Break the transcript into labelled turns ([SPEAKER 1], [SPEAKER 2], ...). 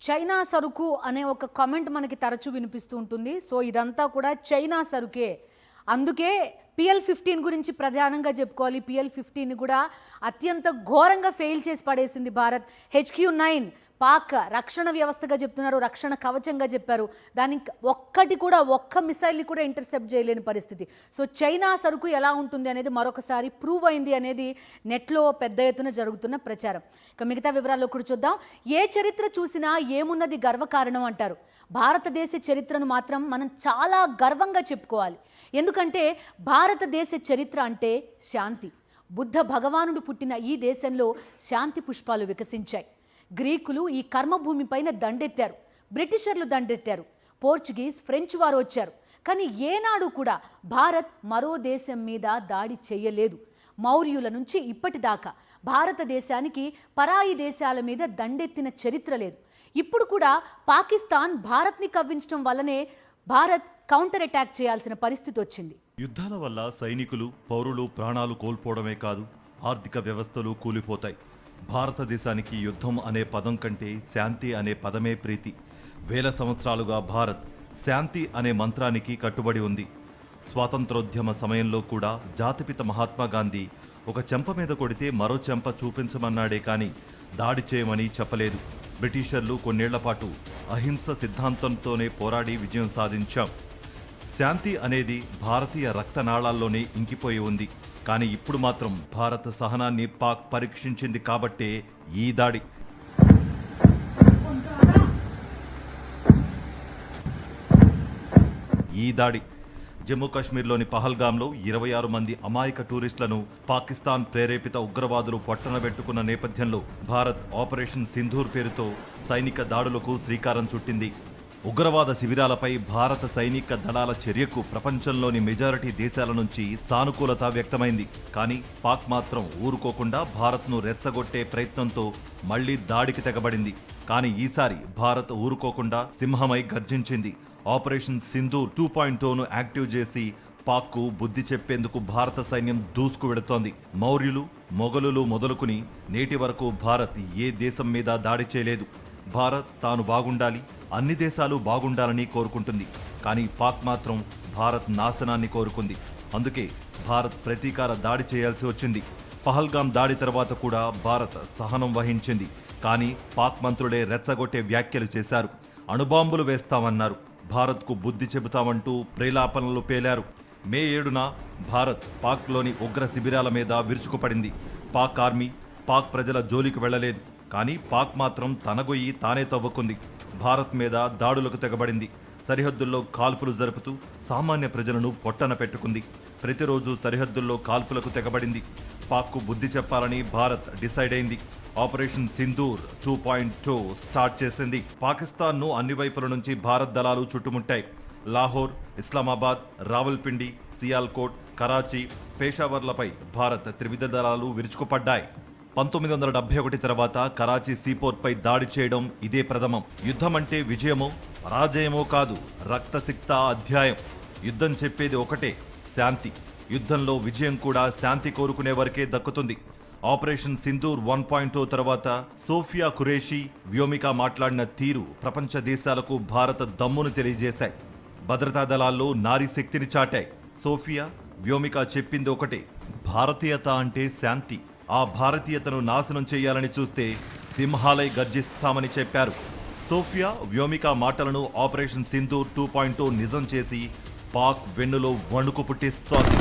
[SPEAKER 1] China సరుకు అనే ఒక కామెంట్ మనకి తరచూ వినిపిస్తూ ఉంటుంది. సో ఇదంతా కూడా చైనా సరుకే. అందుకే PL-15 గురించి ప్రధానంగా చెప్పుకోవాలి. PL-15ని కూడా అత్యంత ఘోరంగా ఫెయిల్ చేసి పడేసింది భారత్. HQ-9 పాక్ రక్షణ వ్యవస్థగా చెప్తున్నారు, రక్షణ కవచంగా చెప్పారు. దానికి ఒక్క మిసైల్ని కూడా ఇంటర్సెప్ట్ చేయలేని పరిస్థితి. సో చైనా సరుకు ఎలా ఉంటుంది అనేది మరొకసారి ప్రూవ్ అయింది అనేది నెట్లో పెద్ద ఎత్తున జరుగుతున్న ప్రచారం. ఇక మిగతా వివరాల్లో కూడా చూద్దాం. ఏ చరిత్ర చూసినా ఏమున్నది గర్వకారణం అంటారు. భారతదేశ చరిత్రను మాత్రం మనం చాలా గర్వంగా చెప్పుకోవాలి. ఎందుకంటే భారతదేశ చరిత్ర అంటే శాంతి. బుద్ధ భగవానుడు పుట్టిన ఈ దేశంలో శాంతి పుష్పాలు వికసించాయి. గ్రీకులు ఈ కర్మభూమి పైన దండెత్తారు, బ్రిటిషర్లు దండెత్తారు, పోర్చుగీస్, ఫ్రెంచ్ వారు వచ్చారు. కానీ ఏనాడు కూడా భారత్ మరో దేశం మీద దాడి చేయలేదు. మౌర్యుల నుంచి ఇప్పటిదాకా భారతదేశానికి పరాయి దేశాల మీద దండెత్తిన చరిత్ర లేదు. ఇప్పుడు కూడా పాకిస్తాన్ భారత్ని కవ్వించడం వల్లనే భారత్ కౌంటర్ అటాక్ చేయాల్సిన పరిస్థితి వచ్చింది.
[SPEAKER 2] యుద్ధాల వల్ల సైనికులు, పౌరులు ప్రాణాలు కోల్పోవడమే కాదు, ఆర్థిక వ్యవస్థలు కూలిపోతాయి. భారతదేశానికి యుద్ధం అనే పదం కంటే శాంతి అనే పదమే ప్రీతి. వేల సంవత్సరాలుగా భారత్ శాంతి అనే మంత్రానికి కట్టుబడి ఉంది. స్వాతంత్రోద్యమ సమయంలో కూడా జాతిపిత మహాత్మా గాంధీ ఒక చెంప మీద కొడితే మరో చెంప చూపించమన్నాడే కానీ దాడి చేయమని చెప్పలేదు. బ్రిటిషర్లు కొన్నేళ్ల పాటు అహింస సిద్ధాంతంతోనే పోరాడి విజయం సాధించాం. శాంతి అనేది భారతీయ రక్తనాళాల్లోనే ఇంకిపోయి ఉంది. కానీ ఇప్పుడు మాత్రం భారత సహనాన్ని పాక్ పరీక్షించింది కాబట్టే ఈ దాడి. జమ్మూ కాశ్మీర్లోని పహల్గాంలో 26 మంది అమాయక టూరిస్టులను పాకిస్తాన్ ప్రేరేపిత ఉగ్రవాదులు పట్టణబెట్టుకున్న నేపథ్యంలో భారత్ ఆపరేషన్ సింధూర్ పేరుతో సైనిక దాడులకు శ్రీకారం చుట్టింది. ఉగ్రవాద శిబిరాలపై భారత సైనిక దళాల చర్యకు ప్రపంచంలోని మెజారిటీ దేశాల నుంచి సానుకూలత వ్యక్తమైంది. కానీ పాక్ మాత్రం ఊరుకోకుండా భారత్ను రెచ్చగొట్టే ప్రయత్నంతో మళ్లీ దాడికి తెగబడింది. కానీ ఈసారి భారత్ ఊరుకోకుండా సింహమై గర్జించింది. ఆపరేషన్ సింధూర్ 2.0ను యాక్టివ్ చేసి పాక్కు బుద్ధి చెప్పేందుకు భారత సైన్యం దూసుకు వెడుతోంది. మౌర్యులు, మొఘలులు మొదలుకుని నేటి వరకు భారత్ ఏ దేశం మీద దాడి చేయలేదు. భారత్ తాను బాగుండాలి, అన్ని దేశాలు బాగుండాలని కోరుకుంటుంది. కానీ పాక్ మాత్రం భారత్ నాశనాన్ని కోరుకుంది. అందుకే భారత్ ప్రతీకార దాడి చేయాల్సి వచ్చింది. పహల్గాం దాడి తర్వాత కూడా భారత్ సహనం వహించింది. కానీ పాక్ మంత్రులే రెచ్చగొట్టే వ్యాఖ్యలు చేశారు. అణుబాంబులు వేస్తామన్నారు, భారత్కు బుద్ధి చెబుతామంటూ ప్రేలాపనలు పేలారు. మే 7న భారత్ పాక్లోని ఉగ్ర శిబిరాల మీద విరుచుకుపడింది. పాక్ ఆర్మీ, పాక్ ప్రజల జోలికి వెళ్లలేదు. కానీ పాక్ మాత్రం తన గొయ్యి తానే తవ్వుకుంది. భారత్ మీద దాడులకు తెగబడింది. సరిహద్దుల్లో కాల్పులు జరుపుతూ సామాన్య ప్రజలను పొట్టన పెట్టుకుంది. ప్రతిరోజు సరిహద్దుల్లో కాల్పులకు తెగబడింది. పాక్కు బుద్ధి చెప్పాలని భారత్ డిసైడ్ అయింది. ఆపరేషన్ సింధూర్ 2.0 స్టార్ట్ చేసింది. పాకిస్తాన్ను అన్ని వైపుల నుంచి భారత్ దళాలు చుట్టుముట్టాయి. లాహోర్, ఇస్లామాబాద్, రావల్పిండి, సియాల్కోట్, కరాచీ, పేషావర్లపై భారత్ త్రివిధ దళాలు విరుచుకుపడ్డాయి. 1971 తర్వాత కరాచీ సీపోర్ట్పై దాడి చేయడం ఇదే ప్రథమం. యుద్ధం అంటే విజయమో పరాజయమో కాదు, రక్తసిక్త అధ్యాయం. యుద్ధం చెప్పేది ఒకటే, శాంతి. యుద్ధంలో విజయం కూడా శాంతి కోరుకునే వరకే దక్కుతుంది. ఆపరేషన్ సింధూర్ 1.0 తర్వాత సోఫియా ఖురేషీ, వ్యోమిక మాట్లాడిన తీరు ప్రపంచ దేశాలకు భారత దమ్మును తెలియజేశాయి. భద్రతా దళాల్లో నారీ శక్తిని చాటాయి. సోఫియా, వ్యోమిక చెప్పింది ఒకటే, భారతీయత అంటే శాంతి. ఆ భారతీయతను నాశనం చేయాలని చూస్తే సింహాలై గర్జిస్తామని చెప్పారు. సోఫియా, వ్యోమిక మాటలను ఆపరేషన్ సింధూర్ 2.0 నిజం చేసి పాక్ వెన్నులో వణుకు పుట్టిస్తోంది.